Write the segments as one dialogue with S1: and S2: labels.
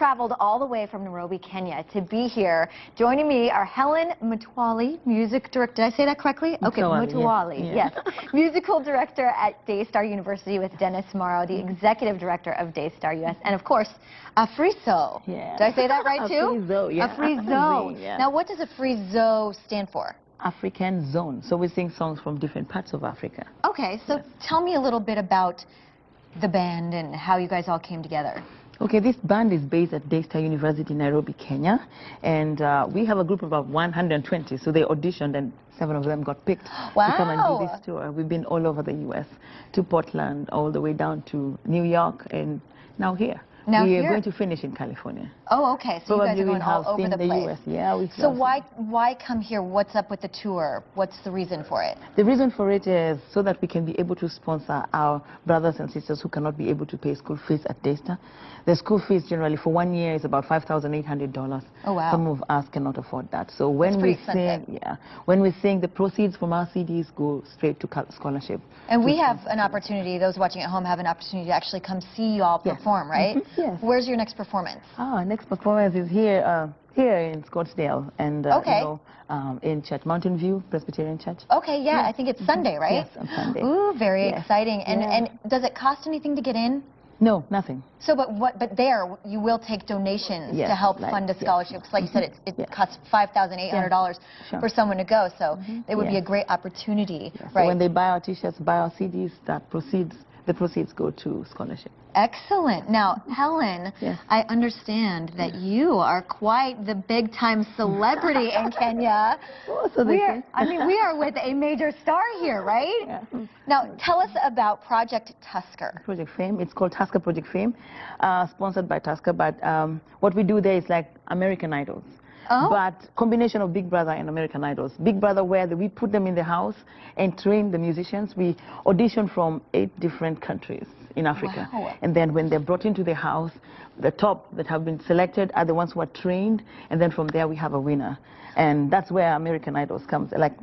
S1: traveled all the way from Nairobi, Kenya to be here. Joining me are Hellen Mtawali, music director. Did I say that correctly? Okay, Mtawali, yes. Musical director at Daystar University with Dennis Morrow, the executive director of Daystar US, and of course, Afriso.
S2: Yeah.
S1: Did I say that right too?
S2: Afriso, yeah.
S1: Afriso.
S2: Yeah.
S1: Now, what does Afriso stand for?
S2: African zone. So we sing songs from different parts of Africa.
S1: Okay, so tell me a little bit about the band and how you guys all came together.
S2: Okay, this band is based at Daystar University, Nairobi, Kenya, and we have a group of about 120, so they auditioned and 7 of them got picked to come and do this tour. We've been all over the US, to Portland, all the way down to New York, and now here. We are going to finish in California.
S1: Oh, okay, so you guys are going all over the place.
S2: US. Yeah,
S1: so why come here? What's up with the tour? What's the reason for it?
S2: The reason for it is so that we can be able to sponsor our brothers and sisters who cannot be able to pay school fees at Daystar. The school fees generally for 1 year is about $5,800.
S1: Oh, wow.
S2: Some of us cannot afford that. So when we sing, when we sing, the proceeds from our CDs go straight to scholarship.
S1: And we have an opportunity, those watching at home have an opportunity to actually come see you all perform, right?
S2: Yes.
S1: Where's your next performance?
S2: Next performance is here in Scottsdale and in Church, Mountain View Presbyterian Church.
S1: Okay, yeah, I think it's Sunday, right?
S2: Yes, on Sunday.
S1: Ooh, very exciting. And does it cost anything to get in?
S2: No, nothing.
S1: So, but there you will take donations to help fund a scholarship. Like you said, it costs $5,800 for someone to go. So it would be a great opportunity, right?
S2: So when they buy our T-shirts, buy our CDs, the proceeds go to scholarship.
S1: Excellent. Now, Hellen, I understand that you are quite the big-time celebrity in Kenya. We are with a major star here, right?
S2: Yeah.
S1: Now, tell us about Project Tusker.
S2: Project Fame. It's called Tusker Project Fame, sponsored by Tusker. But what we do there is like American Idols. But combination of Big Brother and American Idols. Big Brother, where we put them in the house and train the musicians. We audition from 8 different countries in Africa. Wow. And then when they're brought into the house, the top that have been selected are the ones who are trained, and then from there we have a winner. And that's where American Idols comes. Like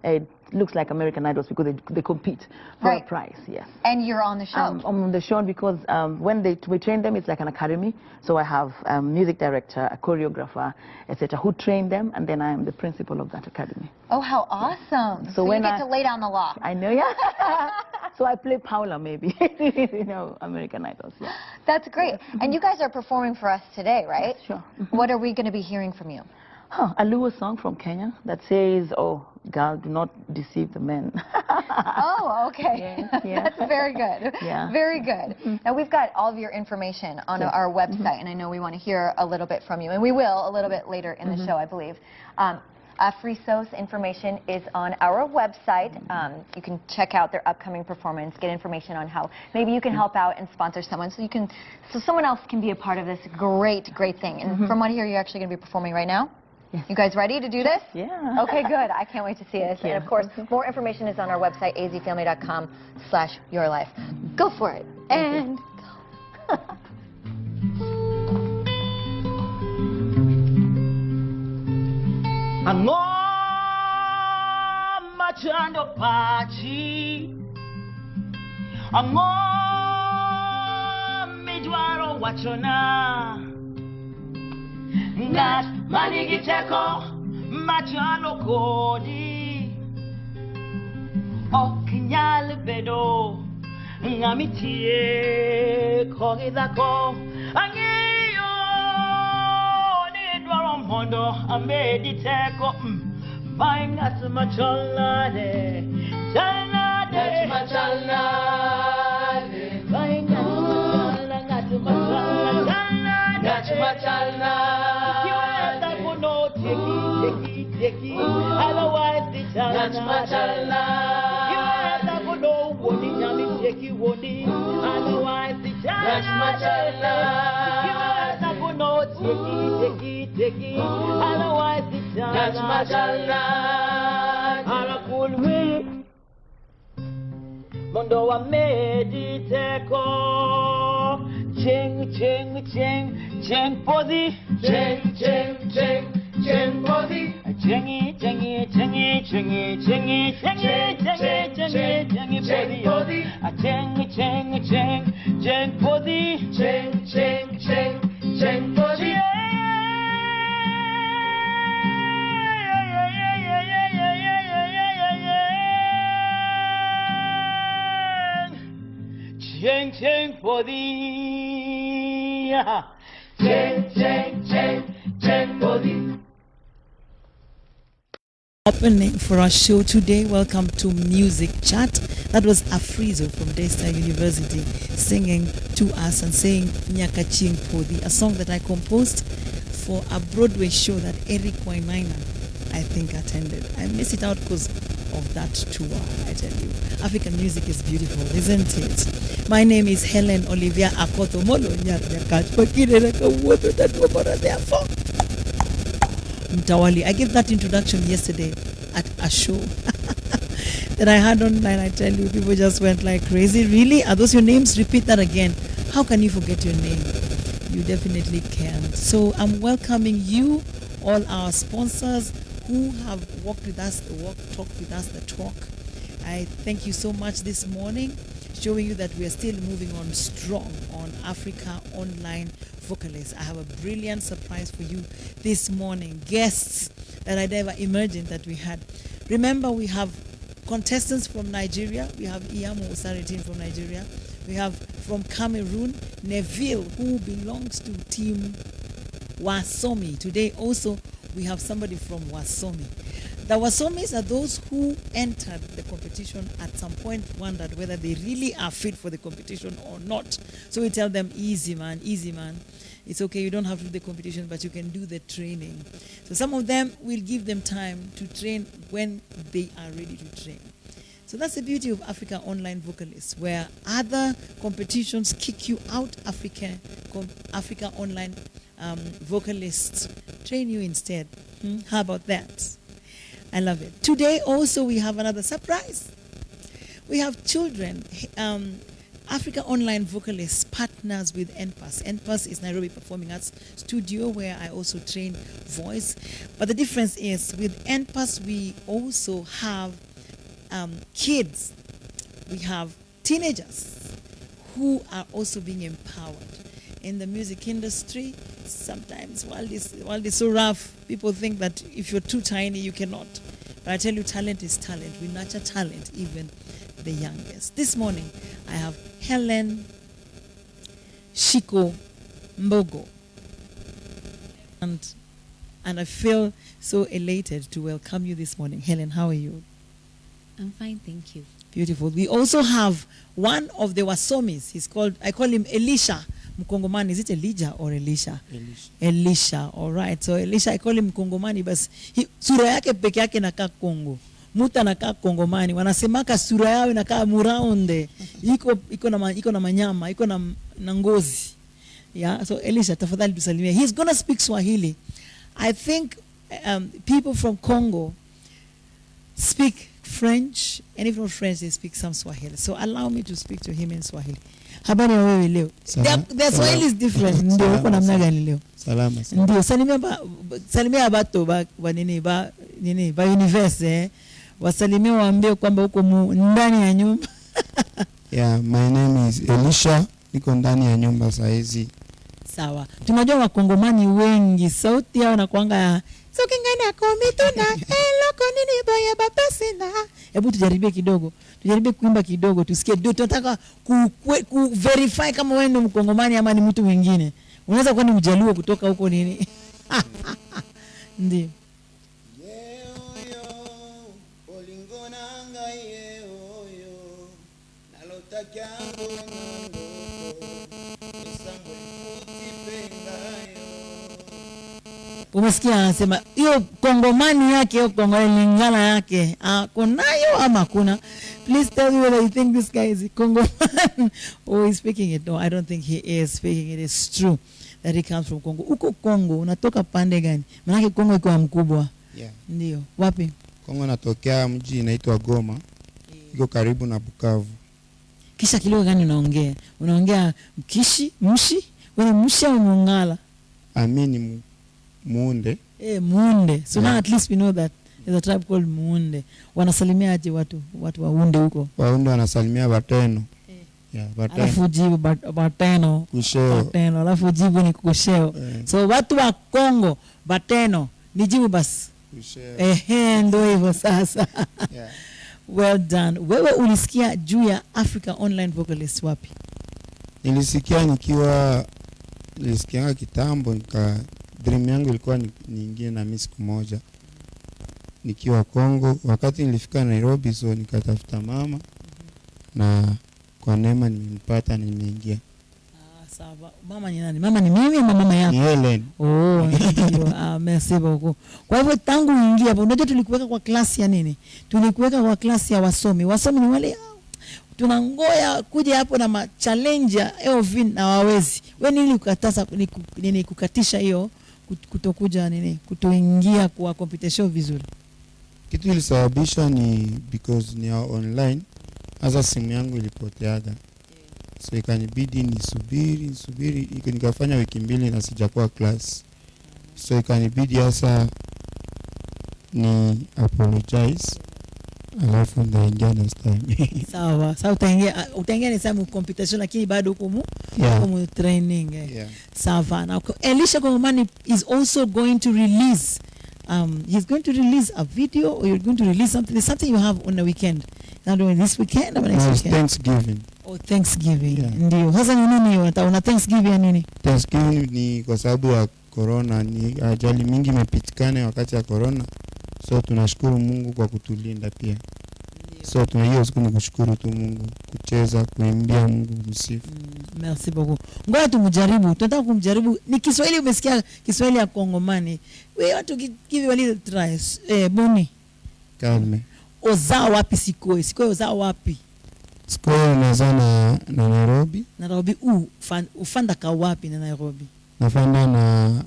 S2: it looks like American Idols because they compete for a prize, yes.
S1: And you're on the show?
S2: I'm on the show because when we train them, it's like an academy. So I have a music director, a choreographer, etc., who train them, and then I am the principal of that academy.
S1: Oh, how awesome. So you get to lay down the law.
S2: I know, yeah. So I play Paula, maybe, you know, American Idols, yeah.
S1: That's great. And you guys are performing for us today, right?
S2: Yes, sure.
S1: What are we going to be hearing from you?
S2: A Luo song from Kenya that says, "Oh, girl, do not deceive the men."
S1: Oh, okay. That's very good.
S2: Yeah.
S1: Very good. Now, we've got all of your information on our website, and I know we want to hear a little bit from you, and we will a little bit later in the show, I believe. Afriso's information is on our website. You can check out their upcoming performance, get information on how maybe you can help out and sponsor someone so someone else can be a part of this great thing. And from what I hear, you're actually going to be performing right now? Yes. You guys ready to do this?
S2: Yeah.
S1: Okay, good. I can't wait to see this. And of course, more information is on our website, azfamily.com/yourlife. Go for it. And go.
S3: Machando pachi midwaro wachona ngat manigi teko machano kodi okinyal bedo ngamitie kogidako angiyo ni dwaro mondo amedi teko Ngat machalade, chalade, machalade. Ngat machalade. You have to know, take. Otherwise, the chalade. Ngat machalade. You have to know, wodi nyami take wodi. Otherwise, the chalade. Ngat machalade. You have to know, take. Otherwise, the Ngat machalade. Arakulwi Mondo wa mediteko Cheng pozi Cheng pozi Chengi, chengi, chengi, chengi, chengi, chengi, chengi, chengi, chengi body. A chengi, chengi, cheng, cheng body. Cheng, cheng, cheng, cheng body. Cheng, cheng body. Cheng, cheng, cheng, cheng body.
S4: Opening for our show today. Welcome to Music Chat. That was Afrizo from Daystar University singing to us and saying Nyaka Ching Podi, a song that I composed for a Broadway show that Eric Wainaina, I think, attended. I missed it out because of that tour, I tell you. African music is beautiful, isn't it? My name is Hellen Olivia Akoto Molo Mtawali. I gave that introduction yesterday at a show that I had online. I tell you, people just went like crazy. Really? Are those your names? Repeat that again. How can you forget your name? You definitely can't. So I'm welcoming you, all our sponsors who have walked with us, talked with us, the talk. I thank you so much this morning, showing you that we are still moving on strong on Africa Online Vocalists. I have a brilliant surprise for you this morning. Guests that I never imagined that we had. Remember, we have contestants from Nigeria. We have Iyamo Osaritin from Nigeria. We have from Cameroon, Neville, who belongs to Team Wasomi. Today also, we have somebody from Wasomi. The Wasomis are those who entered the competition at some point, wondered whether they really are fit for the competition or not. So we tell them, easy man, easy man. It's okay, you don't have to do the competition, but you can do the training. So some of them, will give them time to train when they are ready to train. So that's the beauty of Africa Online Vocalists, where other competitions kick you out, Africa Online Vocalists train you instead. How about that? I love it. Today also we have another surprise. We have children. Africa Online Vocalists partners with NPAS. NPAS is Nairobi Performing Arts Studio, where I also train voice. But the difference is with NPAS we also have kids. We have teenagers who are also being empowered in the music industry. Sometimes while it's so rough, people think that if you're too tiny, you cannot. But I tell you, talent is talent. We nurture talent, even the youngest. This morning, I have Hellen Mtawali. And I feel so elated to welcome you this morning. Hellen, how are you?
S5: I'm fine, thank you.
S4: Beautiful. We also have one of the Wasomis. I call him Elisha Mkongomani. Is it Elijah or Elisha? Elisha. All right. So Elisha, I call him Mkongomani, but sura yake peke yake nakaa Kongo. Muta nakaa Kongomani. Wanasemaka sura yao inakaa muraunde. Iko na manyama, iko na ngozi. Yeah. So Elisha, tafadhali tusalimie. He's going to speak Swahili. I think people from Congo speak French, and if not French, they speak some Swahili. So allow me to speak to him in Swahili. Habari ya wewe leo? Their Swahili is different. Ndio uko namna gani leo?
S6: Salama.
S4: Ndio salimia bato ba university wasalimia waambie kwamba uko ndani ya nyumba.
S6: Yeah, my name is Elisha. Niko ndani ya nyumba saa hizi.
S4: Sawa. Tunajua Wakongomani wengi sauti yao inakuanga sokingana komituna eloko nini boye bapesina. Hebu tujaribie kidogo. Tujaribie kuimba kidogo tusikie. Tunataka ku verify kama wewe ni Mkongomani ama ni mtu mwingine. Unaweza kuwa ni Mjaluo kutoka huko nini? Ndio. Umesikia anasema hiyo Kongomani yake, hiyo Kongomani lingala yake kunayo ama kuna? Please tell me whether you think this guy is Congoman or he's speaking it. No, I don't think he is speaking it. It's true that he comes from Congo. Uko Congo unatoka pande gani? Maana Congo iko mkubwa.
S6: Yeah.
S4: Ndio. Wapi?
S6: Congo natokea mji inaitwa Goma. Iko karibu na Bukavu.
S4: Kisha kilugha gani unaongea? Unaongea mshi? Wewe mshi au mungala?
S6: Amini muunde.
S4: Munde. So now at least we know that there's a tribe called Munde. Wanasalimia aje watu wa Unde huko?
S6: Waunde wanasalimia Bateno. Yeah, Bateno.
S4: Alafu jibu Bateno.
S6: Kusheo.
S4: Bateno. Alafu jibu ni kusheo. So watu wa Kongo, Bateno. Ni jibu basi.
S6: Kusheo.
S4: Ndio hivyo sasa.
S6: Yeah.
S4: Well done. Wewe ulisikia juu ya Africa Online Vocalist wapi?
S6: Nilisikia kitambo, dream yangu ilikuwa niingie na mimi siku moja nikiwa Kongo. Wakati nilifika Nairobi, so nikatafuta mama na kwa neema nimempata na nimeingia.
S4: Sawa. Mama ni nani? Mama ni mimi ama mama yako?
S6: Ni Hellen.
S4: Ndio. Merci beaucoup. Kwa hivyo tangu uingie hapo, unajua tulikuweka kwa klasi ya nini? Tulikuweka kwa klasi ya wasomi. Wasomi ni wale tunangoya kuja hapo na challenge ya Elvin na wawezi. Wewe nini ukatasa nini kukatisha hiyo kutokuja nini? Kutoingia kwa competition vizuri?
S6: Kitu ilisababisha ni because ni online. Hasa simu yangu ilipoteaga. So ikanibidi nisubiri nikafanya wiki 2 na sijakuwa class. So ikanibidi hasa ni apologize, alafu ndaingia next time.
S4: Sawa. Sasa utaingia ni samu competition lakini bado huko mu training.
S6: Yeah.
S4: Sawa. Now Elisha Kongomani is also going to release he's going to release a video, or you're going to release something. There's something you have on the weekend. Now doing this weekend or next weekend?
S6: Thanksgiving.
S4: Oh, Thanksgiving.
S6: Yeah.
S4: Ndio. Sasa ni nini una Thanksgiving ya nini?
S6: Thanksgiving ni kwa sababu ya corona, ni ajali mingi imepitikana wakati ya corona. So tunashukuru Mungu kwa kutulinda pia. So hiyo siku ni kushukuru tu Mungu, kucheza, kuimbia Mungu, kusifu.
S4: Merci beaucoup. Ngoja tumjaribu. Tunataka kumjaribu. Ni Kiswahili, umesikia Kiswahili ya Kongomani. Wewe watu give you a little try. Boni.
S6: Kalme.
S4: Ozao wapi Sikoi? Sikoi ozao wapi?
S6: Sikoi nazana na Nairobi.
S4: Nairobi ufanda ka wapi na Nairobi?
S6: Nafanda na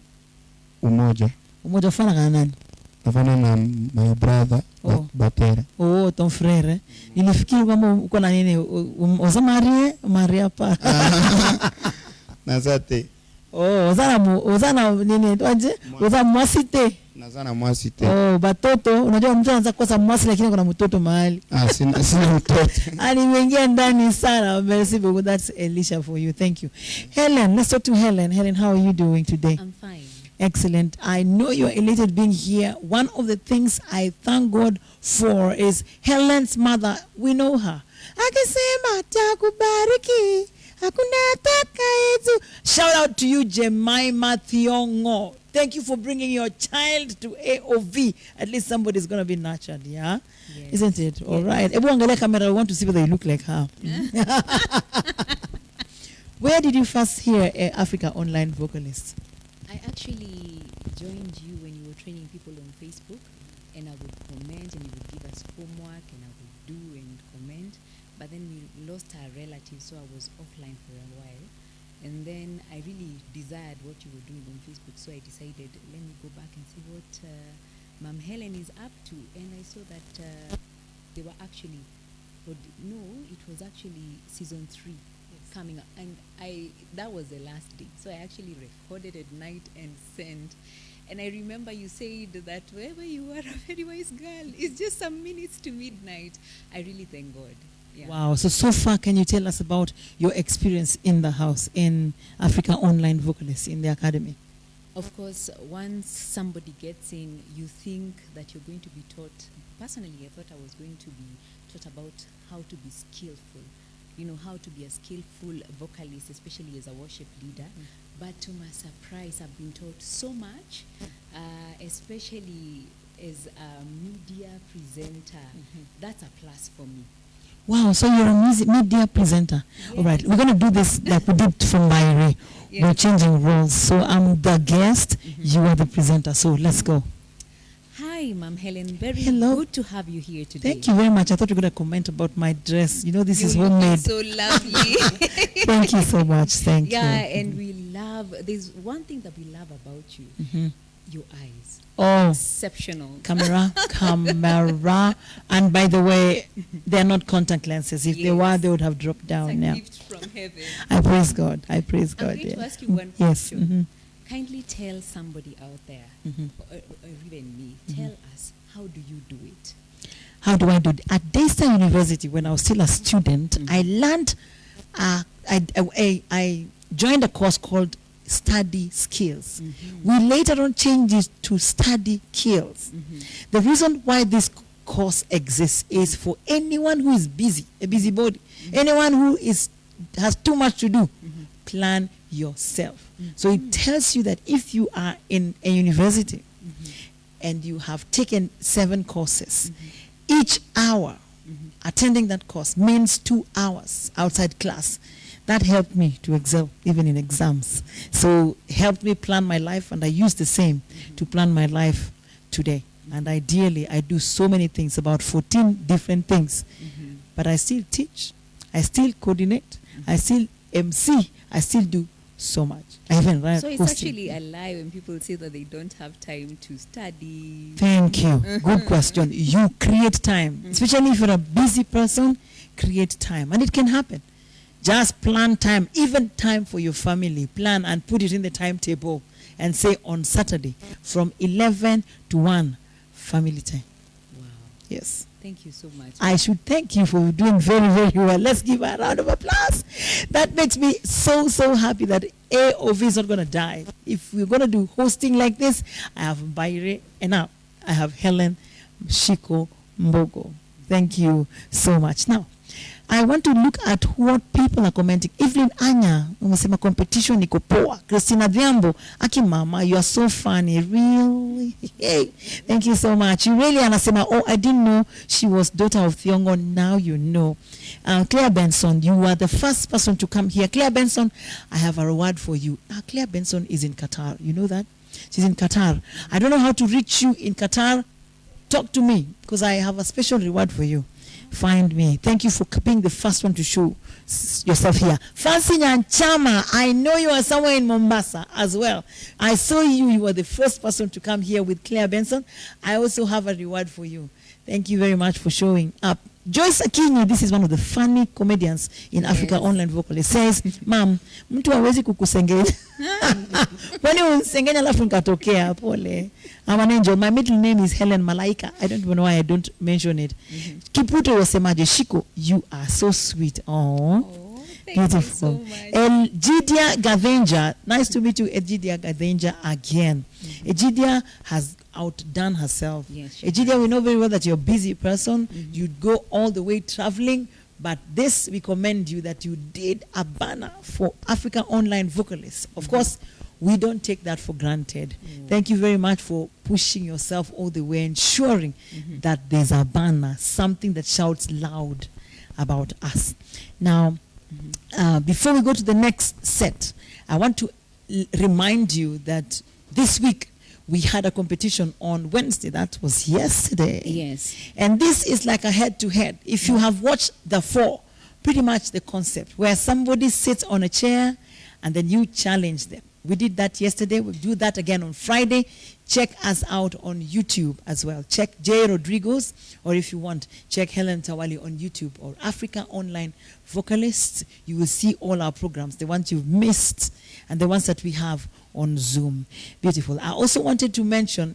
S6: Umoja.
S4: Umoja ufanda kana nani?
S6: Nafanda na my brother Batera.
S4: Ton frère. Nilifikiri kama uko na nini oza Maria pa.
S6: Nazate.
S4: Ozana nini tuaje? Oza mwasite.
S6: Nazana mwasite.
S4: Batoto, unajua mtu anaanza kukosa mwasi lakini kuna mtoto mahali.
S6: Sina mtoto.
S4: Nimeingia ndani sana. Merci beaucoup. That's Elisha for you. Thank you. Hellen, let's talk to Hellen. Hellen, how are you doing today?
S5: I'm fine.
S4: Excellent. I know you're elated being here. One of the things I thank God for is Hellen's mother. We know her. Akisema takubariki. Hakuna takayetu. Shout out to you, Jemima Thiongo. Thank you for bringing your child to AOV. At least somebody's going to be nurtured, yeah? Yes. Isn't it? Yes. All right. Ebu angalia camera. I want to see whether you look like her. Where did you first hear Africa Online Vocalist?
S5: I actually joined you when you were training people on Facebook, and I would comment, and you would give us homework, and I would do and comment. But then we lost our relative, so I was offline for a while. And then I really desired what you were doing on Facebook, so I decided, let me go back and see what Ma'am Hellen is up to. And I saw that they were actually, it was actually season 3 coming up. And that was the last day. So I actually recorded at night and sent. And I remember you said that wherever you are, a very wise girl, it's just some minutes to midnight. I really thank God. Yeah.
S4: Wow. So far, can you tell us about your experience in the house, in Africa Online Vocalists, in the academy?
S5: Of course, once somebody gets in, you think that you're going to be taught. Personally, I thought I was going to be taught about how to be skillful, how to be a skillful vocalist, especially as a worship leader. But to my surprise, I've been taught so much, especially as a media presenter. That's a plus for me.
S4: Wow, so you're a media presenter. Yes. All right, we're going to do this like we did from Myri. Yes. We're changing roles. So I'm the guest, you are the presenter. So let's go.
S5: Hi, Ma'am Hellen. Very
S4: Hello.
S5: good to have you here today.
S4: Thank you very much. I thought you were going to comment about my dress. This is homemade.
S5: So lovely.
S4: Thank you so much. Thank you.
S5: Yeah, and there's one thing that we love about you, your eyes.
S4: Oh,
S5: exceptional.
S4: Camera. And by the way, they're not contact lenses. If they were, they would have dropped down.
S5: It's a gift from heaven.
S4: I praise God. I praise God.
S5: I'm going to ask you one
S4: yes.
S5: question. kindly tell somebody out there, or even me, tell us, how do you do it?
S4: How do I do it? At Daystar University, when I was still a student, I learned, I joined a course called Study Skills. We later on changed it to Study Skills. The reason why this course exists is for anyone who is busy, a busybody, anyone who has too much to do. Plan yourself. So it tells you that if you are in a university and you have taken 7 courses, each hour attending that course means 2 hours outside class. That helped me to excel even in exams. So helped me plan my life, and I use the same to plan my life today. And ideally, I do so many things, about 14 different things. But I still teach, I still coordinate, I still MC, I still do so much. I even write
S5: So it's
S4: hosting.
S5: actually a lie when people say that they don't have time to study.
S4: Thank you. Good question. You create time. Especially if you're a busy person, create time. And it can happen. Just plan time, even time for your family. Plan and put it in the timetable and say on Saturday from 11 to 1, family time.
S5: Wow.
S4: Yes.
S5: Thank you so much.
S4: I should thank you for doing very, very well. Let's give her a round of applause. That makes me so, so happy that AOV is not going to die. If we're going to do hosting like this, I have Baire and now I have Hellen Mtawali. Thank you so much. Now, I want to look at what people are commenting. Evelyn Anya, umesema competition iko poa. Christina Dhiambo, aki mama, you are so funny, really. Hey, thank you so much. You really anasema, oh, I didn't know she was daughter of Thiongo. Now you know. Claire Benson, you are the first person to come here. Claire Benson, I have a reward for you. Claire Benson is in Qatar. You know that? She's in Qatar. I don't know how to reach you in Qatar. Talk to me, because I have a special reward for you. Find me. Thank you for being the first one to show yourself here. Fancy Nyanchama, I know you are somewhere in Mombasa as well. I saw you. You were the first person to come here with Claire Benson. I also have a reward for you. Thank you very much for showing up. Joyce Akinyi, this is one of the funny comedians in Africa Online Vocalist, says, Ma'am, mtu hawezi kukusengenya. Kwani unsengenya alafu nikatokea, pole. I'm an angel. My middle name is Hellen Malaika. I don't even know why I don't mention it. Kiputo wasemaje, Shiko, you are so sweet. Oh,
S5: thank
S4: beautiful.
S5: you so much.
S4: Egidia Gavenja, nice to meet you, Egidia Gavenja, again. Egidia has outdone herself.
S5: Yes, she
S4: Egidia, we know very well that you're a busy person. You'd go all the way traveling, but this, we commend you that you did a banner for Africa Online Vocalists. Of course, we don't take that for granted. Thank you very much for pushing yourself all the way, ensuring that there's a banner, something that shouts loud about us. Now, before we go to the next set, I want to remind you that this week we had a competition on Wednesday. That was yesterday.
S5: Yes.
S4: And this is like a head-to-head. If you have watched the 4, pretty much the concept, where somebody sits on a chair and then you challenge them. We did that yesterday. We'll do that again on Friday. Check us out on YouTube as well. Check J. Rodriguez, or if you want, check Hellen Mtawali on YouTube, or Africa Online Vocalists. You will see all our programs, the ones you've missed and the ones that we have on Zoom. Beautiful. I also wanted to mention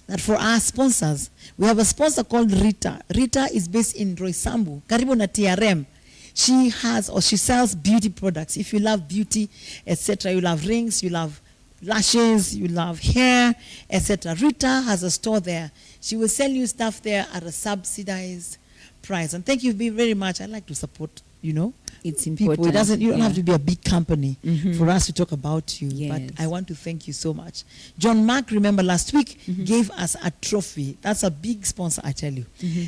S4: that for our sponsors, we have a sponsor called Rita. Rita is based in Roysambu, karibu na TRM. She has, or she sells beauty products. If you love beauty, etc., you love rings, you love lashes, you love hair, etc. Rita has a store there. She will sell you stuff there at a subsidized price. And thank you very much. I like to support, you know,
S5: It's
S4: people.
S5: important.
S4: You don't have to be a big company for us to talk about you.
S5: Yes.
S4: But I want to thank you so much. John Mark, remember last week, gave us a trophy. That's a big sponsor, I tell you.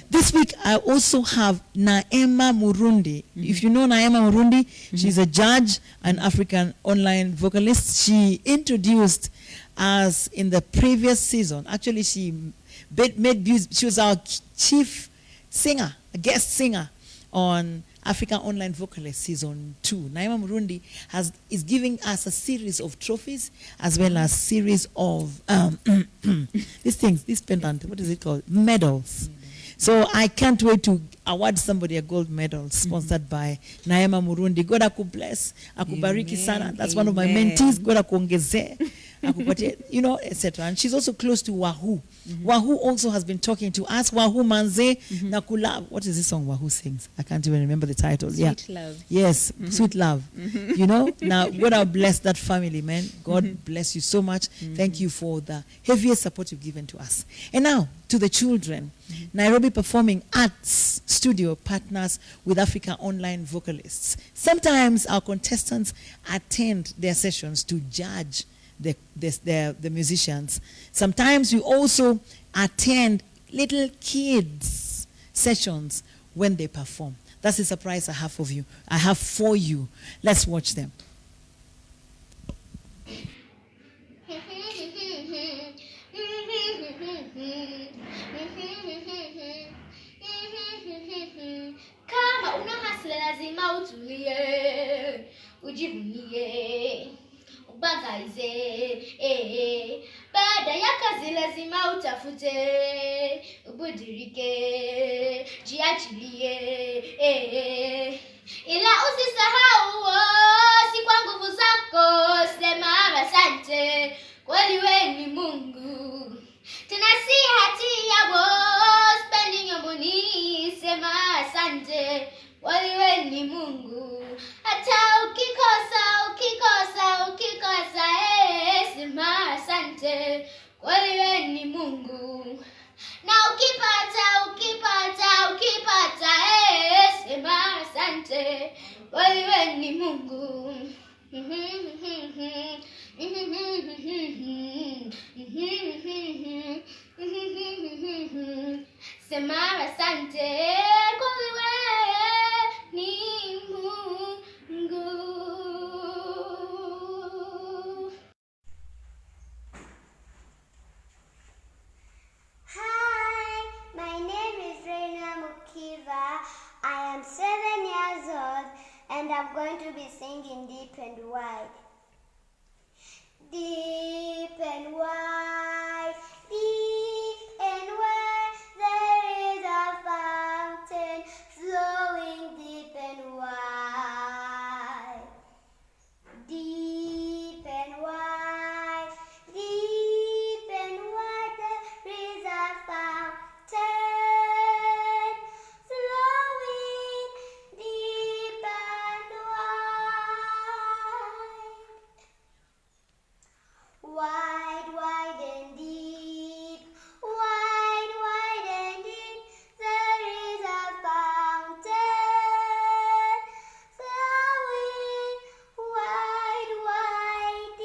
S4: This week, I also have Naema Murundi. If you know Naema Murundi, she's a judge, an African online vocalist. She introduced us in the previous season. Actually, she she was our chief singer, a guest singer on Africa Online Vocalist Season 2. Naima Murundi is giving us a series of trophies as well as series of these things, this pendant, what is it called? Medals. So I can't wait to award somebody a gold medal sponsored by Naima Murundi. God akubless, akubariki sana. That's one of my mentees. God akuongeze. you know, etc. And she's also close to Wahoo. Wahoo also has been talking to us. Wahoo Manze Nakula. What is this song Wahoo sings? I can't even remember the title.
S5: Sweet Love.
S4: Yes, Sweet Love. You know, now God bless that family, man. God bless you so much. Thank you for the heaviest support you've given to us. And now to the children. Nairobi Performing Arts Studio partners with Africa Online Vocalists. Sometimes our contestants attend their sessions to judge the musicians. Sometimes we also attend little kids' sessions when they perform. That's the surprise I have for you. Let's watch them.
S7: Kama una hasla lazima utulie, ujivunie, ubangaize, baada ya kazi lazima utafute, ubudirike, jiachilie, ila usisahau si kwa nguvu zako, sema asante, kweli wewe ni Mungu, tena si hatia spending your money, sema asante, kweli wewe ni Mungu, hata ukikosa sema asante, kweli wewe ni Mungu, na ukipata sema asante, kweli wewe ni Mungu. Sema asante, kweli wewe ni Mungu.
S8: Hi, my name is I am 7 years old and I'm going to be singing Deep and Wide. Deep and wide, there is a fountain flowing deep and wide. Deep and wide, there is a fountain flowing deep and wide. Wide, wide and deep, there is a fountain flowing wide, deep.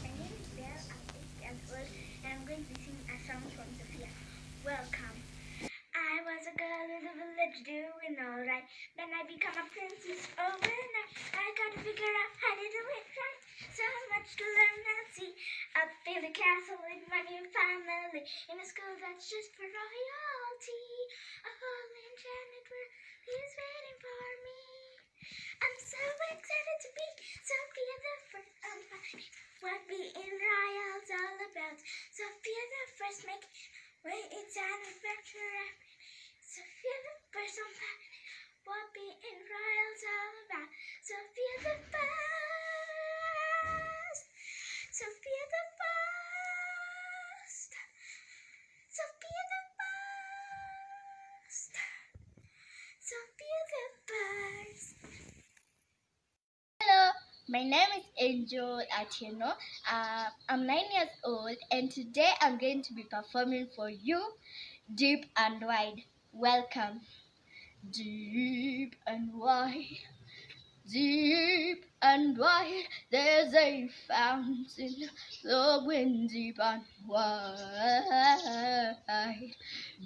S9: My name is Belle, I'm 8 years old, and I'm going to be singing a song from Sophia. Welcome. I was a girl in the village doing alright. Then I become a princess overnight. I gotta figure out how to do it right. So much to learn and see. I built a castle with my new family in a school that's just for royalty. A whole enchanted world is waiting for me. I'm so excited to be Sophia the first of mine. What being royal's all about. Sophia the first make way, it's an adventure. Sophia the first on planet. What being royal's all about. Sophia the first. Sophia the first. Sophia the first. Sophia the first.
S7: Hello, my name is Angel Atieno. I'm 9 years old, and today I'm going to be performing for you Deep and Wide. Welcome. Deep and wide, there's a fountain flowing deep and wide.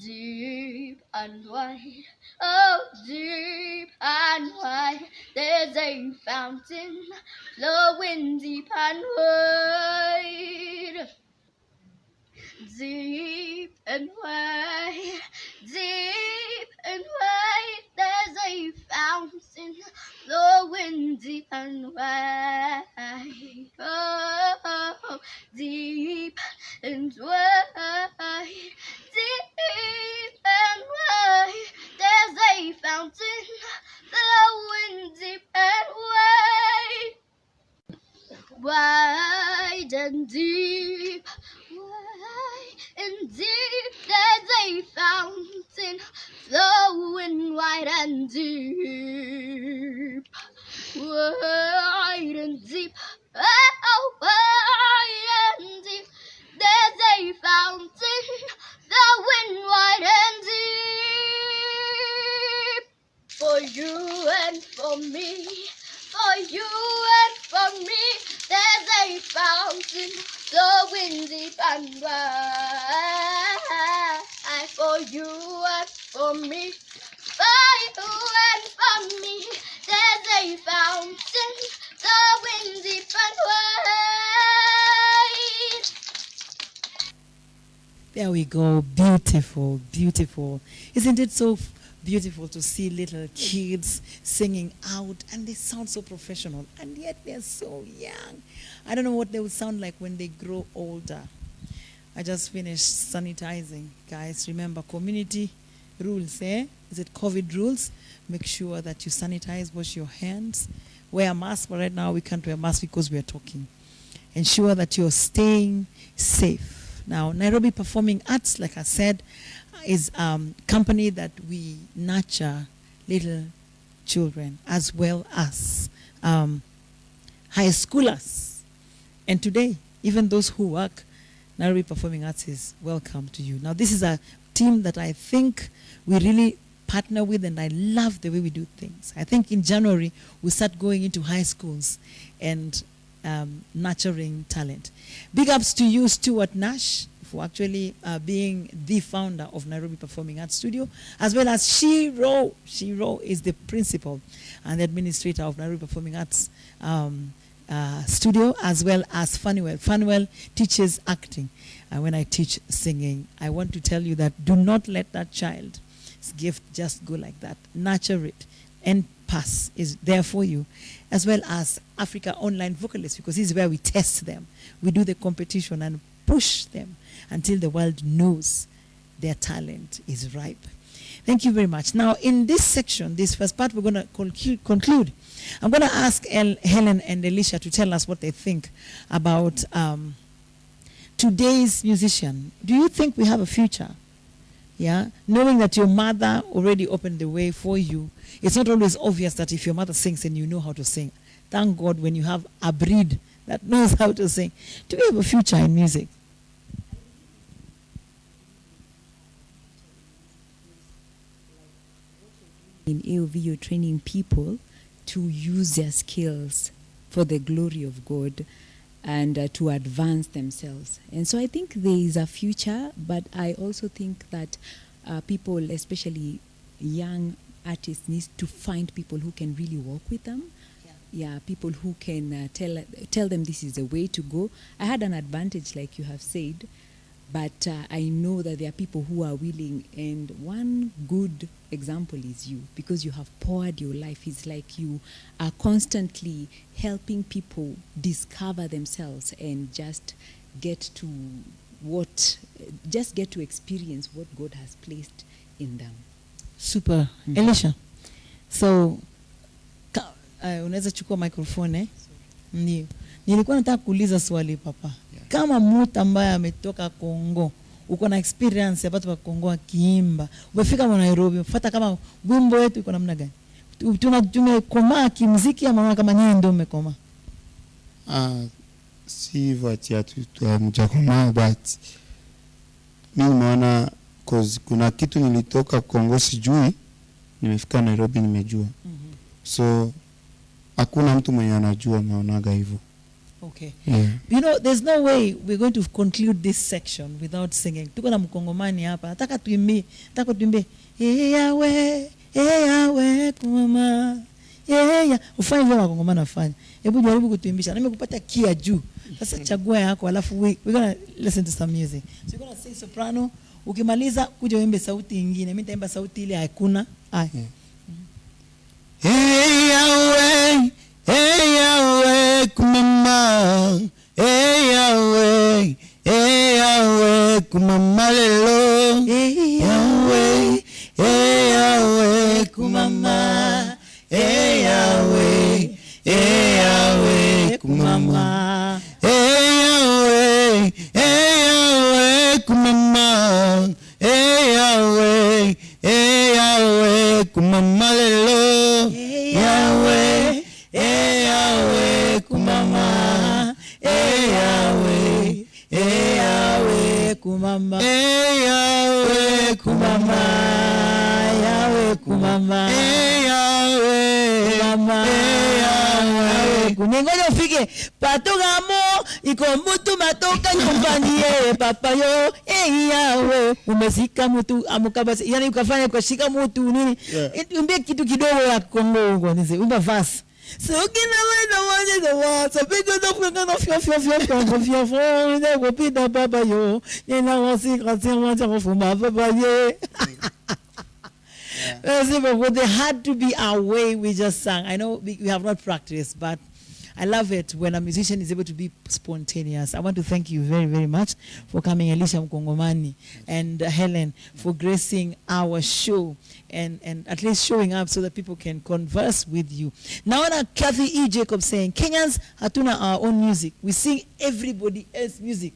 S7: Deep and wide, oh, deep and wide, there's a fountain flowing deep and wide. Deep and wide, there's a fountain flowing deep and wide. Oh, deep and wide, there's a fountain flowing deep and wide. wide and deep, wide and deep. There's a fountain flowing wide and deep, wide and deep. Oh, wide and deep. There's a fountain flowing wide and deep, for you and for me, for you and for me. There's a fountain flowing deep and wide, for you and for me, for you and for me. There's a fountain flowing deep and wide.
S4: There we go. Beautiful, beautiful. Isn't it so beautiful to see little kids singing out, and they sound so professional, and yet they're so young. I don't know what they will sound like when they grow older. I just finished sanitizing. Guys, remember community rules, eh? Is it COVID rules? Make sure that you sanitize, wash your hands, wear a mask, but right now we can't wear a mask because we are talking. Ensure that you're staying safe. Now, Nairobi Performing Arts, like I said, is a company that we nurture little children as well as high schoolers. And today, even those who work, Nairobi Performing Arts is welcome to you. Now, this is a team that I think we really partner with, and I love the way we do things. I think in January, we start going into high schools and nurturing talent. Big ups to you, Stuart Nash, for actually being the founder of Nairobi Performing Arts Studio, as well as Shiro. Shiro is the principal and the administrator of Nairobi Performing Arts Studio, as well as Fanuel. Fanuel teaches acting. When I teach singing, I want to tell you that do not let that child's gift just go like that. Nurture it. And Pass is there for you, as well as Africa Online Vocalists, because this is where we test them. We do the competition and push them until the world knows their talent is ripe. Thank you very much. Now, in this section, this first part, we're going to conclude. I'm going to ask Helen and Elisha to tell us what they think about today's musician. Do you think we have a future? Yeah, knowing that your mother already opened the way for you. It's not always obvious that if your mother sings and you know how to sing. Thank God when you have a breed that knows how to sing. Do we have a future in music?
S5: In AOV, you're training people to use their skills for the glory of God and to advance themselves. And so I think there is a future, but I also think that people, especially young artists, need to find people who can really work with them. Yeah, people who can tell them this is the way to go. I had an advantage, like you have said, but I know that there are people who are willing, and one good example is you, because you have poured your life. It's like you are constantly helping people discover themselves and just get to experience what God has placed in them.
S4: Super. Elisha, so unaweza chukua microphone eh? Ndio. Nilikuwa nataka kuuliza swali papa. Kama mtu ambaye ametoka Kongo, uko na experience ya watu wa Kongo akiimba, umefika Nairobi, ufuata kama wimbo wetu iko namna gani? Tumekoma kimuziki ama kama nyinyi ndio mmekoma?
S6: Si hivyo ati mjakoma, but mimi naona cause kuna kitu nilitoka Kongo sijui, nimefika Nairobi nimejua. So hakuna mtu mwenye anajua, naonaga hivyo.
S4: Okay.
S6: Yeah.
S4: You know, there's no way we're going to conclude this section without singing. Tuko na mkongomani hapa. Nataka tuimbe. Yawe kumama. Yeah. Ufanye vile wakongomani wafanya. Hebu jaribu kutuimbisha. Nimekupata kia juu. Sasa chagua yako, alafu we're going to listen to some music. So you're going to sing soprano. Ukimaliza kuja uimbe sauti nyingine. Mimi nitaimba sauti ile hakuna.
S6: Yawe kumama, Yawe kumama lelo, Yawe kumama, Yawe kumama.
S4: kumama. Yahweh kumama. Yahweh kumama. Yahweh kumama. Yahweh kumama. Ngoja ufike. Patugamo iko mtu matoka nyumbani papa yo. Yahweh umezika mtu amukabasi. Yani ukafanya kwa shika mtu nini? Umbie kitu kidogo ya Kongo ngo nise. Umba verse. So kina wewe the words so big enough go pita papa yo nina wasi kratia mfuma papa ye. There had to be a way we just sang. I know we have not practiced, but I love it when a musician is able to be spontaneous. I want to thank you very, very much for coming, Elisha Mkongomani and Hellen, for gracing our show and at least showing up so that people can converse with you. Now, Kathy E. Jacob saying, Kenyans hatuna our own music. We sing everybody else's music.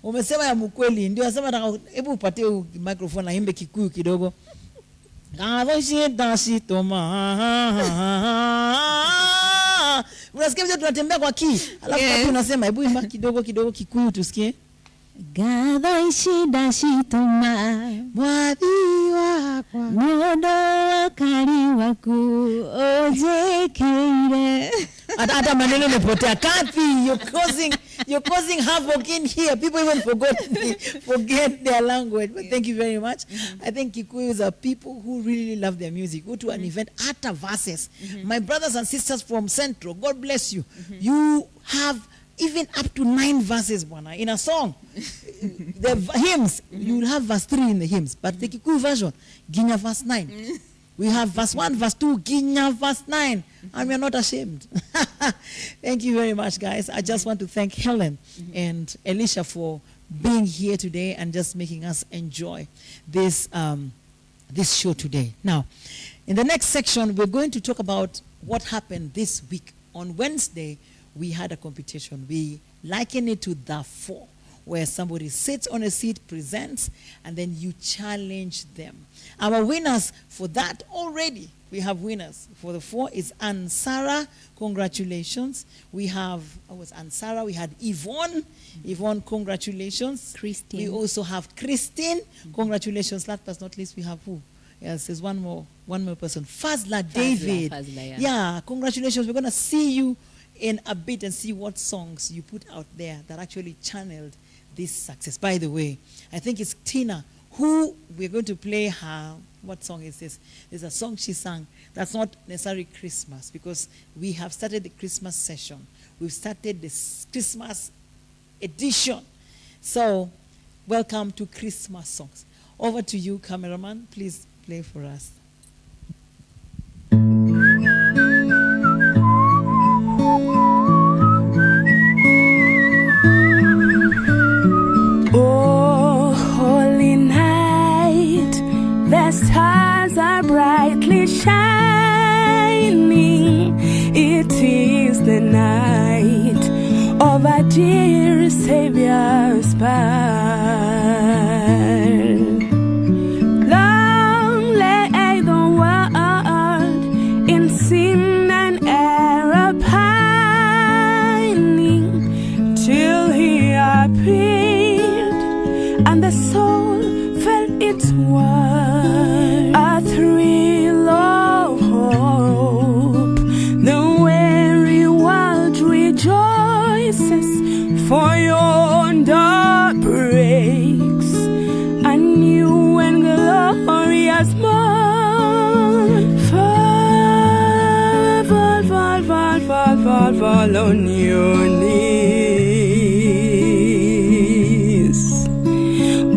S4: Umesema ya mkweli, ndio asema hebu upatie microphone na imbe Kikuyu kidogo. Unasikia vile tunatembea kwa kii. Alafu unasema hebu imba kidogo Kikuyu tusikie.
S5: Gadha shida shitoma
S4: Mwadhi wakwa
S5: Nyodo wakari waku Ojekeire.
S4: Hata maneno mepotea. Kathy, you're causing havoc in here. People even forget their language. But thank you very much. I think Kikuyus are people who really love their music. Go to an event at verses. My brothers and sisters from Central, God bless you. You have even up to 9 verses, Bwana, in a song. The hymns, you will have verse 3 in the hymns. But the Kikuyu version, Ginya verse 9. We have verse 1, verse 2, Ginya verse 9. And we are not ashamed. Thank you very much, guys. I just want to thank Hellen and Elisha for being here today and just making us enjoy this, this show today. Now, in the next section, we're going to talk about what happened this week. On Wednesday, we had a competition. We liken it to the 4, where somebody sits on a seat, presents, and then you challenge them. Our winners for that already, we have winners. For the 4 is Ansara, congratulations. We have, Ansara, we had Yvonne. Yvonne, congratulations.
S5: Christine.
S4: We also have Christine, congratulations. Last but not least, we have who? Yes, there's one more person. Fazla David.
S5: Fazla,
S4: yeah, congratulations. We're going to see you in a bit and see what songs you put out there that actually channeled this success. By the way, I think it's Tina who we're going to play her. What song is this? There's a song she sang that's not necessarily Christmas, because we have started the Christmas session. We've started this Christmas edition. So, welcome to Christmas songs. Over to you, cameraman. Please play for us.
S10: The stars are brightly shining. It is the night of our dear Savior's birth. Long lay the world in sin and error pining, till he appeared and the soul felt its worth. A thrill of hope, the weary world rejoices, for yonder breaks a new and glorious morn. Fall, fall, fall, fall, fall, fall, fall on your knees.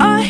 S10: Oh,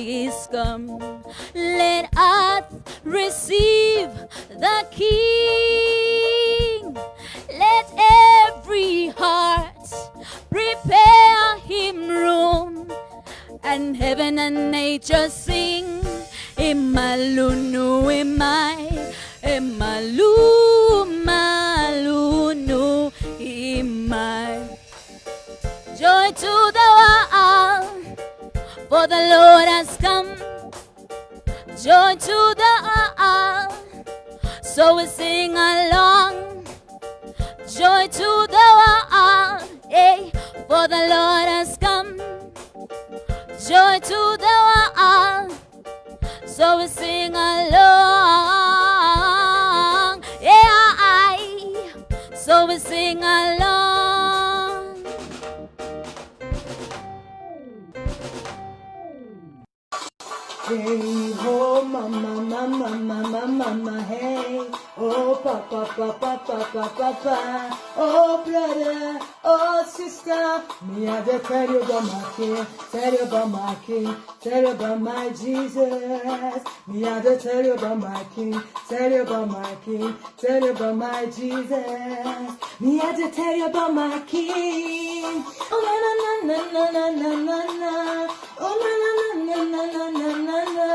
S11: is come. Let us receive the King. Let every heart prepare him room, and heaven and nature sing. Imalunu, imai, imalu, malunu, imai. Joy to the world, for the Lord has come. Joy to the world, so we sing along. Joy to the world, hey, for the Lord has come. Joy to the world, so we sing along. Yeah, so we sing along.
S3: Hey, oh, mama, mama, mama, mama, hey. Oh, papa, papa, papa, papa. Oh, brother, oh, sister. Me, I just tell you about my king, tell you about my king, tell you about my Jesus. Me, I just tell you about my king, tell you about my king, tell you about my Jesus. Me, I just tell you about my king. Oh, na, na, na, na, na, na, na, na. Oh, na, na, na, na, na, na, na, na.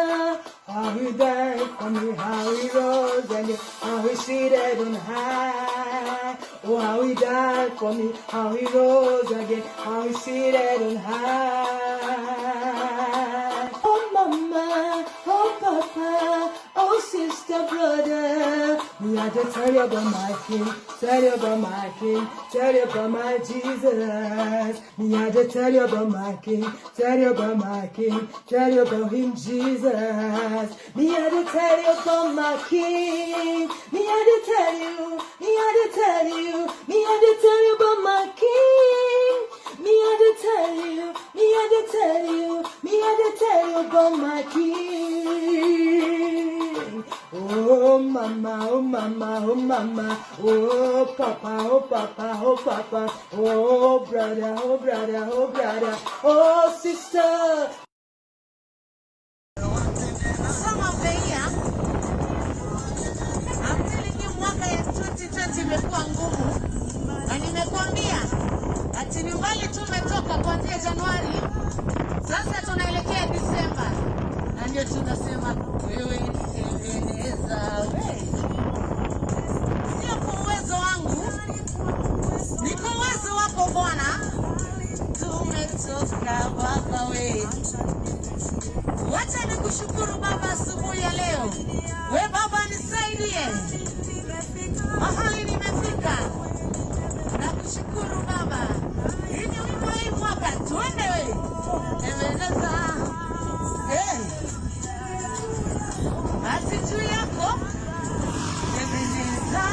S3: How he died for me, how he rose, and how he seated on high. Oh, how he died for me, how he rose again, how he seated on high. Oh, mama, oh, papa, oh, sister, brother. Me, I just tell you about my king, tell you about my king, tell you about my Jesus. Me, I just tell you about my king, tell you about my king, tell you about him, Jesus. Me, I just tell you about my king. Me, I just tell you, me, I just tell you, me, I just tell you about my king. Me, I just tell you, me, I just tell you, me, I just tell you about my king. Oh, mama, oh, mama, oh, mama, oh, papa, oh, papa, oh, papa, oh, brother, oh, brother, oh, brother, oh, sister.
S12: Some of the year, I'm telling you, mwaka ya 2020 imekuwa ngumu, na nimekuambia ati ni mbali tumetoka kuanzia Januari, sasa tunaelekea Disemba, na ndio tunasema wewe Ebeneza, wewe sio kwa uwezo wangu, ni kwa uwezo wako Bwana. Tumetoka Baba wewe. Wacha nikushukuru Baba asubuhi ya leo. We Baba nisaidie. Mahali nimefika. Nakushukuru Baba. Ili wimbo hii mwaka tuende we. Ebeneza. Hey. Basi juu yako. Ebeneza.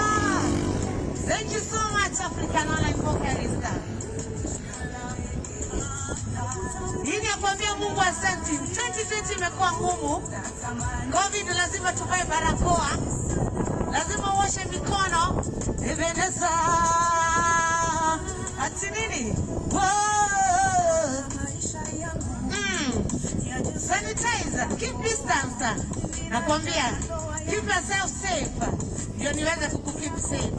S12: Thank you so much African Online Vocalista. Hini ya kuambia Mungu asante. 2020 imekuwa ngumu. COVID lazima tuvae barakoa. Lazima uoshe mikono. Ebeneza. Ati nini? Sanitizer. Keep distance. Nakwambia. Keep yourself safe. Ndio niweze kukukeep safe.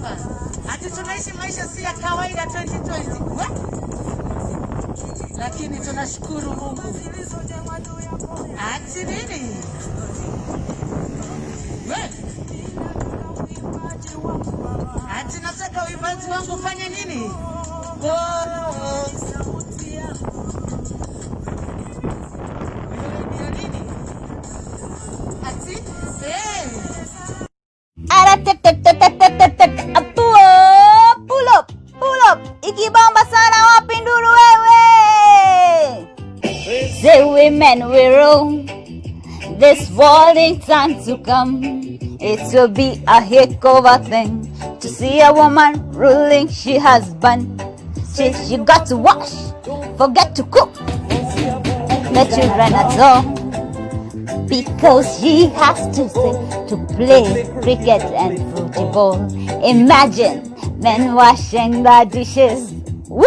S12: Ati tunaishi maisha si ya kawaida 2020. What? Lakini tunashukuru Mungu. Ati nini? Ati nataka uimbaji wangu ufanye nini? Ati?
S11: Pull up, pull up. Ikibamba sana wapi nduru wewe? Say women we rule this world in time to come. It will be a heck of a thing to see a woman ruling she husband. She got to wash, forget to cook, let children at home, because she has to play cricket and football. Imagine men washing the dishes, woo!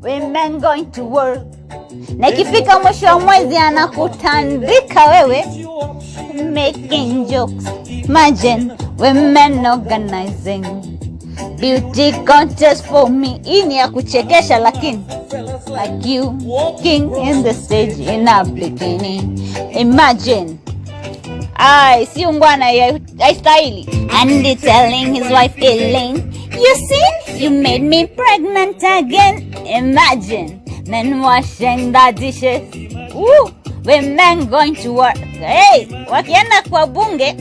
S11: Women going to work, na ikifika mwisho wa mwezi anakutandika wewe, making jokes. Imagine women organizing beauty contest for me. Hii ni ya kuchekesha lakini, like you king in the stage in a bikini. Imagine si ungwana ya style. Andy telling his wife Elaine, you see, you made me pregnant again. Imagine men washing the dishes. Ooh, women going to work. Hey, wakienda kwa bunge.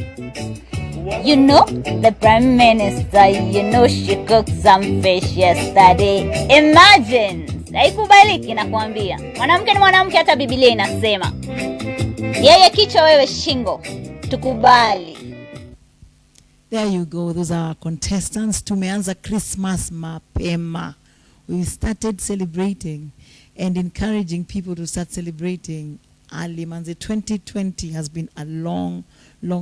S11: You know, the prime minister, you know she cooked some fish yesterday. Imagine. Haikubaliki nakwambia. Mwanamke ni mwanamke, hata Biblia inasema. Yeye kichwa wewe shingo. Tukubali.
S4: There you go. Those are our contestants. Tumeanza Christmas mapema. We started celebrating and encouraging people to start celebrating early. Manze, 2020 has been a long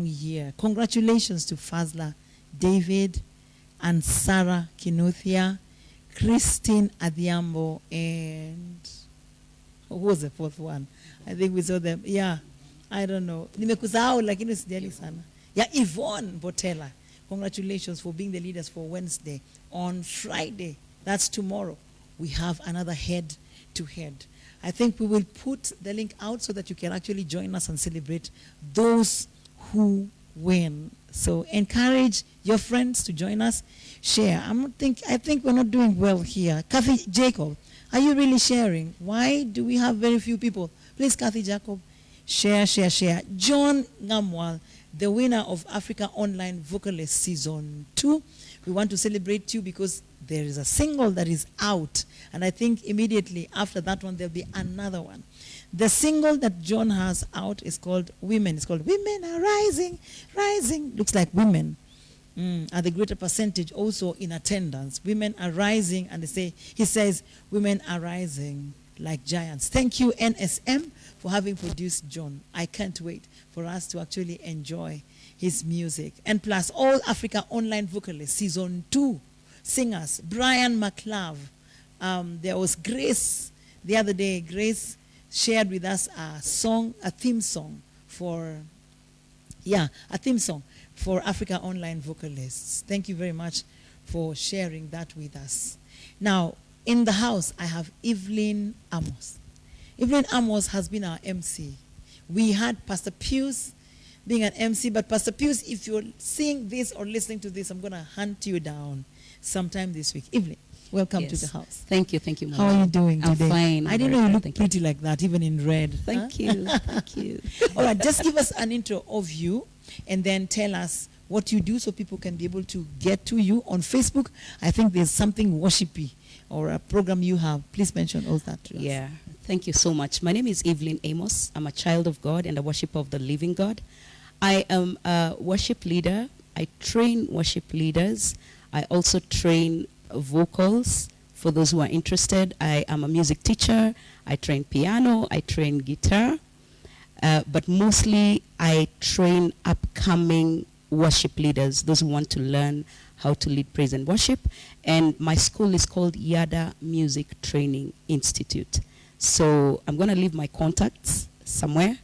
S4: year. Congratulations to Fazla, David, and Sarah Kinothia, Christine Adhiambo, and who was the fourth one? I think we saw them. Yeah, I don't know. Nimekusahau lakini sijali sana. Yeah, Yvonne Botella. Congratulations for being the leaders for Wednesday. On Friday, that's tomorrow, we have another head-to-head. I think we will put the link out so that you can actually join us and celebrate those who win. So encourage your friends to join us. Share. I think we're not doing well here. Kathy Jacob, are you really sharing? Why do we have very few people? Please, Kathy Jacob, share. John Ngamwal, the winner of Africa Online Vocalist Season 2. We want to celebrate you because there is a single that is out. And I think immediately after that one, there'll be another one. The single that John has out is called Women. It's called Women Are Rising, Rising. Looks like women are the greater percentage also in attendance. Women are rising, and he says, women are rising like giants. Thank you, NSM, for having produced John. I can't wait for us to actually enjoy his music. And plus, All Africa Online Vocalist Season 2 singers, Brian McLove. There was Grace the other day. Grace shared with us a theme song for Africa Online Vocalists. Thank you very much for sharing that with us. Now, in the house, I have Evelyn Amos. Evelyn Amos has been our MC. We had Pastor Pius being an MC, but Pastor Pius, if you're seeing this or listening to this, I'm going to hunt you down sometime this week. Evelyn, welcome to the house.
S13: Thank you, Mama.
S4: How are you doing today?
S13: I'm fine.
S4: I didn't know you look pretty like that, even in red.
S13: Thank you.
S4: All right, just give us an intro of you, and then tell us what you do so people can be able to get to you on Facebook. I think there's something worshipy or a program you have. Please mention all that to us.
S13: Yeah, thank you so much. My name is Evelyn Amos. I'm a child of God and a worshiper of the living God. I am a worship leader. I train worship leaders. I also train vocals for those who are interested. I am a music teacher. I train piano. I train guitar. But mostly I train upcoming worship leaders, those who want to learn how to lead praise and worship. And my school is called Yada Music Training Institute. So I'm going to leave my contacts somewhere,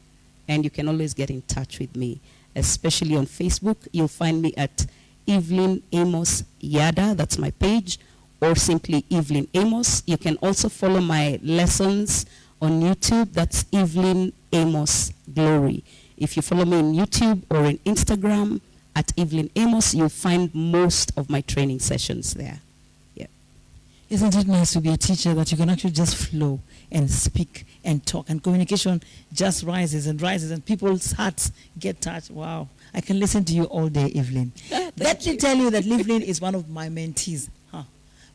S13: and you can always get in touch with me, especially on Facebook. You'll find me at Evelyn Amos Yada, that's my page, or simply Evelyn Amos. You can also follow my lessons on YouTube. That's Evelyn Amos Glory. If you follow me on YouTube or on Instagram at Evelyn Amos, you'll find most of my training sessions there. Yeah.
S4: Isn't it nice to be a teacher that you can actually just flow and speak and talk, and communication just rises and rises, and people's hearts get touched? Wow. I can listen to you all day, Evelyn. Let me tell you that Evelyn is one of my mentees.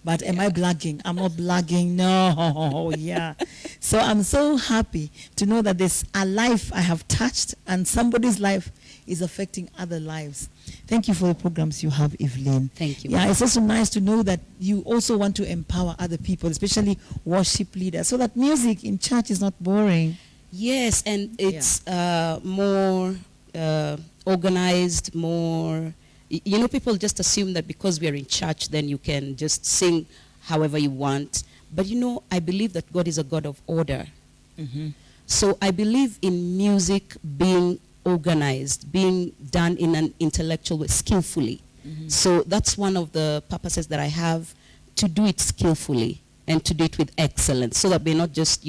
S4: But am I blagging? I'm not blagging. No. Yeah. So I'm so happy to know that there's a life I have touched, and somebody's life is affecting other lives. Thank you for the programs you have, Evelyn.
S13: Thank you.
S4: Yeah, it's also nice to know that you also want to empower other people, especially worship leaders, so that music in church is not boring.
S13: Yes, and it's more organized, more... You know, people just assume that because we are in church, then you can just sing however you want. But you know, I believe that God is a God of order. So I believe in music being organized, being done in an intellectual way, skillfully. So that's one of the purposes that I have, to do it skillfully and to do it with excellence, so that we're not just,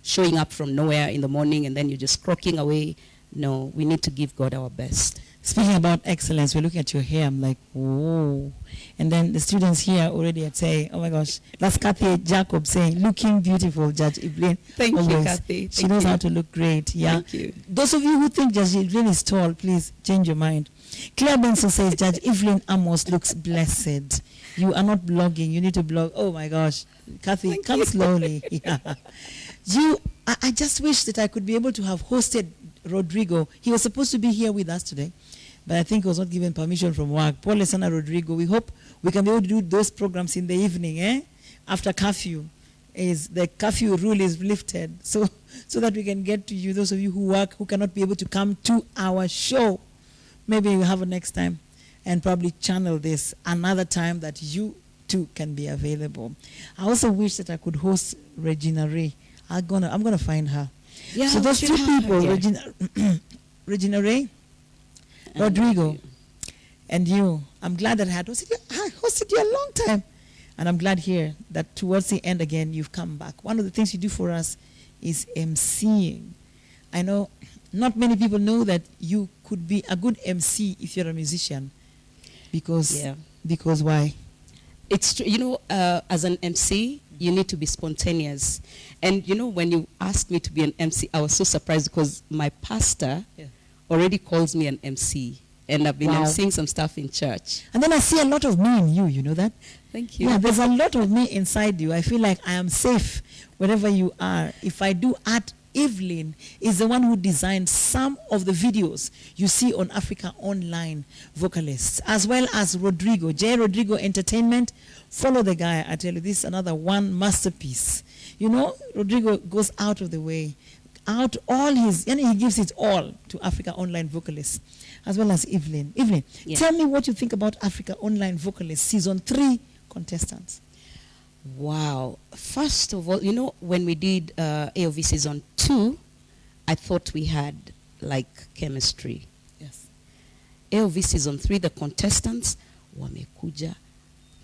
S13: showing up from nowhere in the morning and then you're just croaking away. No, we need to give God our best.
S4: Speaking about excellence, we're looking at your hair. I'm like, whoa. And then the students here already are saying, oh my gosh, that's Kathy Jacob saying, looking beautiful, Judge Evelyn.
S13: Thank
S4: always.
S13: you, Kathy.
S4: She knows how to look great. Yeah.
S13: Thank you.
S4: Those of you who think Judge Evelyn is tall, please change your mind. Claire Benson says, Judge Evelyn Amos looks blessed. You are not blogging. You need to blog. Oh my gosh. Kathy, come slowly. Yeah. I just wish that I could be able to have hosted Rodrigo. He was supposed to be here with us today, but I think he was not given permission from work. Paul Sana Rodrigo, we hope we can be able to do those programs in the evening, after curfew. The curfew rule is lifted, so that we can get to you, those of you who work, who cannot be able to come to our show. Maybe we'll have a next time and probably channel this another time that you too can be available. I also wish that I could host Regina Ray. I'm gonna find her.
S13: Yeah,
S4: so those two people, Regina Ray, Rodrigo, and you. I'm glad that I hosted you a long time. And I'm glad here that towards the end again, you've come back. One of the things you do for us is MCing. I know not many people know that you could be a good MC if you're a musician. Because why?
S13: It's true. As an MC, you need to be spontaneous. And when you asked me to be an MC, I was so surprised because my pastor already calls me an MC. And I've been emceeing some stuff in church.
S4: And then I see a lot of me in you, you know that?
S13: Thank you.
S4: Yeah, there's a lot of me inside you. I feel like I am safe wherever you are. If I do art, Evelyn is the one who designed some of the videos you see on Africa Online Vocalists, as well as Rodrigo, J. Rodrigo Entertainment. Follow the guy, I tell you, this is another one masterpiece. Rodrigo goes out of the way, he gives it all to Africa Online Vocalists, as well as Evelyn. Evelyn, tell me what you think about Africa Online Vocalists Season 3 contestants.
S13: Wow. First of all, when we did AOV Season 2, I thought we had chemistry.
S4: Yes.
S13: AOV Season 3, the contestants, wamekuja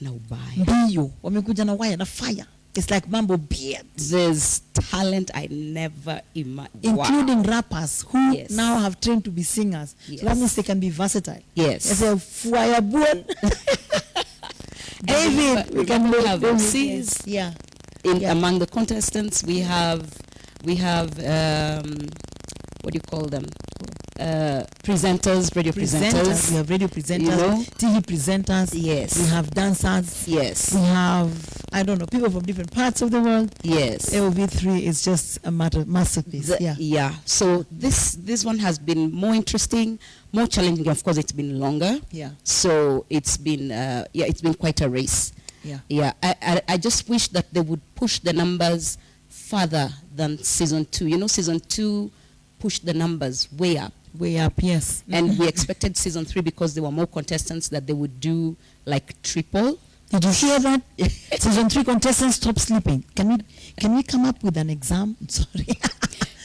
S13: na ubaya.
S4: Mbio, wamekuja na wire, na fire. It's like Mambo Beard.
S13: There's talent I never imagined.
S4: Including rappers who now have trained to be singers. Yes. So that means they can be versatile.
S13: Yes.
S4: There's a Fuayabun. David, we can
S13: have MCs.
S4: Yeah.
S13: Among the contestants, we have what do you call them? Presenters, radio presenters.
S4: We have radio presenters, TV presenters.
S13: Yes.
S4: We have dancers.
S13: Yes.
S4: We have, people from different parts of the world.
S13: Yes.
S4: AOV3 is just a masterpiece.
S13: So this one has been more interesting, more challenging. Of course, it's been longer.
S4: Yeah.
S13: So it's been quite a race.
S4: Yeah.
S13: Yeah. I just wish that they would push the numbers further than Season 2. Season 2 pushed the numbers way up.
S4: Way up, yes.
S13: And we expected Season 3, because there were more contestants, that they would do triple.
S4: Did you hear that? Season 3 contestants stop sleeping. Can we come up with an exam? Sorry.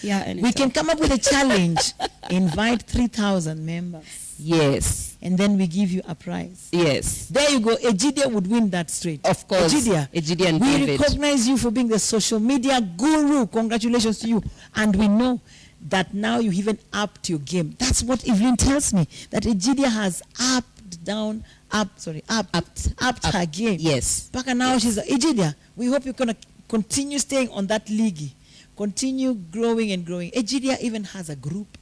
S13: Yeah.
S4: We can come up with a challenge. Invite 3,000 members.
S13: Yes.
S4: And then we give you a prize.
S13: Yes.
S4: There you go. Egidia would win that straight.
S13: Of course.
S4: Egidia
S13: and
S4: we
S13: David.
S4: recognize you for being the social media guru. Congratulations to you. And we know that now you even upped your game. That's what Evelyn tells me, that Egidia has upped her game.
S13: Yes.
S4: Back now she's Egidia. We hope you're gonna continue staying on that league, continue growing and growing. Egidia even has a group.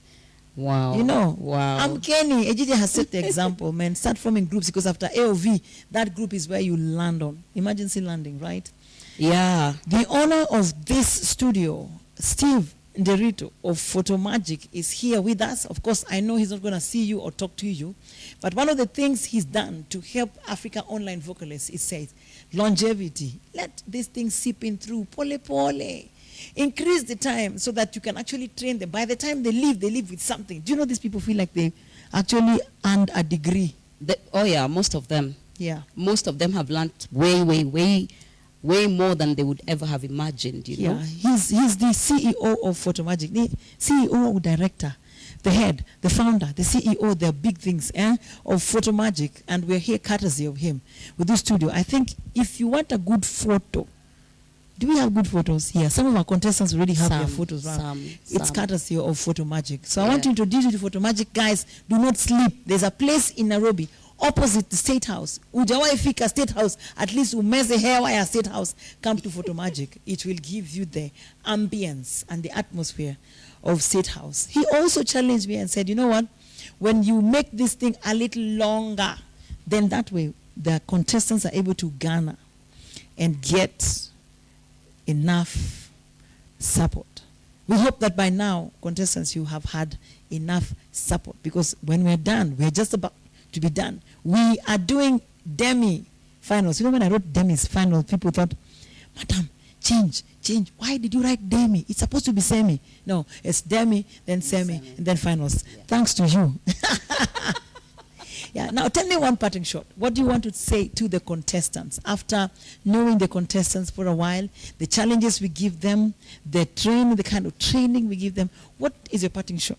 S13: Wow. Wow.
S4: I'm Kenny. Egidia has set the example, man. Start forming groups, because after AOV, that group is where you land on. Emergency landing, right?
S13: Yeah.
S4: The owner of this studio, Steve Nderito of Photo Magic, is here with us. Of course, I know he's not going to see you or talk to you, but one of the things he's done to help Africa Online Vocalists is says longevity. Let this thing seep in through. Pole pole. Increase the time so that you can actually train them. By the time they leave with something. Do you know these people feel like they actually earned a degree?
S13: Oh yeah, most of them.
S4: Yeah.
S13: Most of them have learned way way more than they would ever have imagined, you know.
S4: He's the CEO of Photomagic, the CEO or director, the head, the founder, the CEO, the big things of Photomagic, and we're here courtesy of him with this studio. I think if you want a good photo, do we have good photos here? Some of our contestants already have their photos. It's courtesy of Photomagic. So I want to introduce you to Photomagic. Guys, do not sleep. There's a place in Nairobi opposite the State House. Ujawahi fika State House, at least umeze hewa ya State House. Come to Photomagic. It will give you the ambience and the atmosphere of State House. He also challenged me and said, you know what? When you make this thing a little longer, then that way the contestants are able to garner and get enough support. We hope that by now, contestants, you have had enough support, because when we're done, we're just about to be done. We are doing demi-finals. You know, when I wrote demis final, people thought, Madam, change. Why did you write demi? It's supposed to be semi. No, it's demi, then semi, and then finals. Yeah. Thanks to you. Yeah. Now, tell me one parting shot. What do you want to say to the contestants after knowing the contestants for a while, the challenges we give them, the training, the kind of training we give them? What is your parting shot?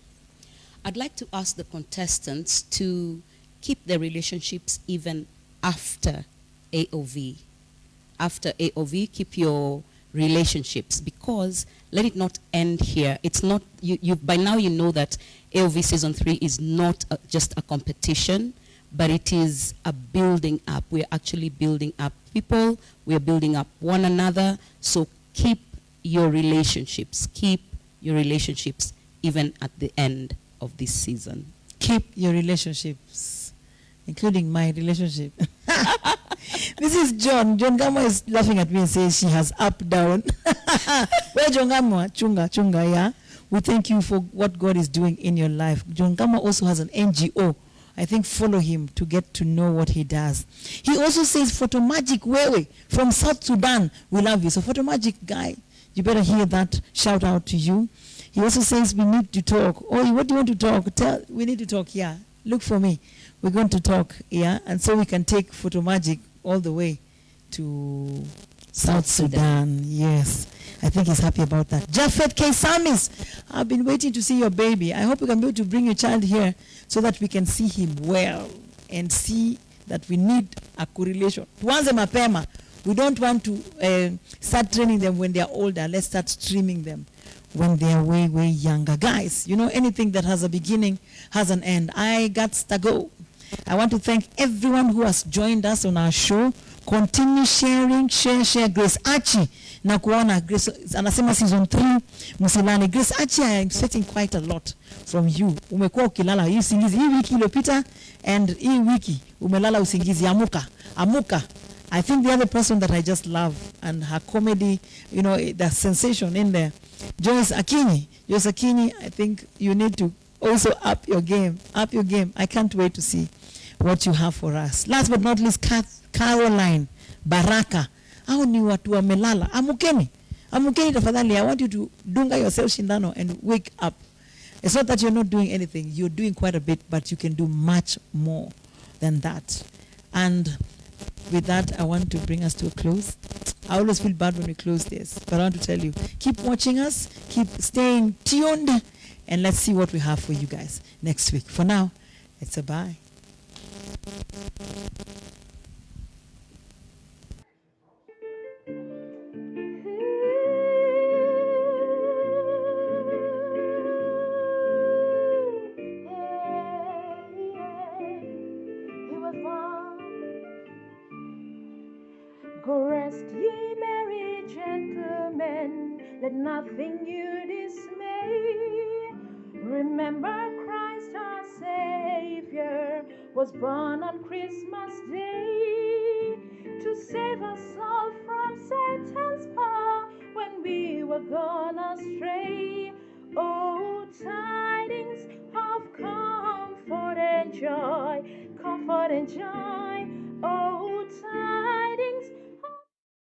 S13: I'd like to ask the contestants to keep their relationships even after AOV. After AOV, keep your relationships, because let it not end here. It's not, you by now you know that AOV Season 3 is not just a competition, but it is a building up. We're actually building up people. We're building up one another. So keep your relationships. Keep your relationships even at the end of this season.
S4: Keep your relationships, including my relationship. This is John. John Gama is laughing at me and says she has up, down. Where John Gama? Chunga, yeah? We thank you for what God is doing in your life. John Gama also has an NGO. I think follow him to get to know what he does. He also says, Photomagic Wewe from South Sudan, we love you. So Photomagic guy, you better hear that. Shout out to you. He also says we need to talk. Oh, what do you want to talk? We need to talk, yeah. Look for me. We're going to talk, yeah. And so we can take Photomagic all the way to South Sudan. Yes. I think he's happy about that. Jafet K. Samis, I've been waiting to see your baby. I hope you can be able to bring your child here so that we can see him well and see that we need a correlation. Tuanze mapema. We don't want to start training them when they're older. Let's start streaming them when they're way, way younger. Guys, you know, anything that has a beginning has an end. I got to go. I want to thank everyone who has joined us on our show. Continue sharing, share. Grace Achi, na kuona Grace, anasema season 3, msilale. Grace Achi, I am expecting quite a lot from you. Umekuwa ukilala hii usingizi hii wiki iliyopita, and hii wiki umelala usingizi. Amuka. I think the other person that I just love, and her comedy, you know, the sensation in there, Joyce Akinyi, I think you need to also up your game. I can't wait to see what you have for us. Last but not least, Caroline Baraka. Hao ni watu wamelala. Amukeni tafadhali. I want you to dunga yourself shindano and wake up. It's not that you're not doing anything. You're doing quite a bit, but you can do much more than that. And with that, I want to bring us to a close. I always feel bad when we close this, but I want to tell you, keep watching us, keep staying tuned, and let's see what we have for you guys next week. For now, it's a bye.
S10: Go rest ye merry gentlemen, let nothing you dismay. Remember Christ our Savior was born on Christmas Day to save us all from Satan's power when we were gone astray. Oh, tidings of comfort and joy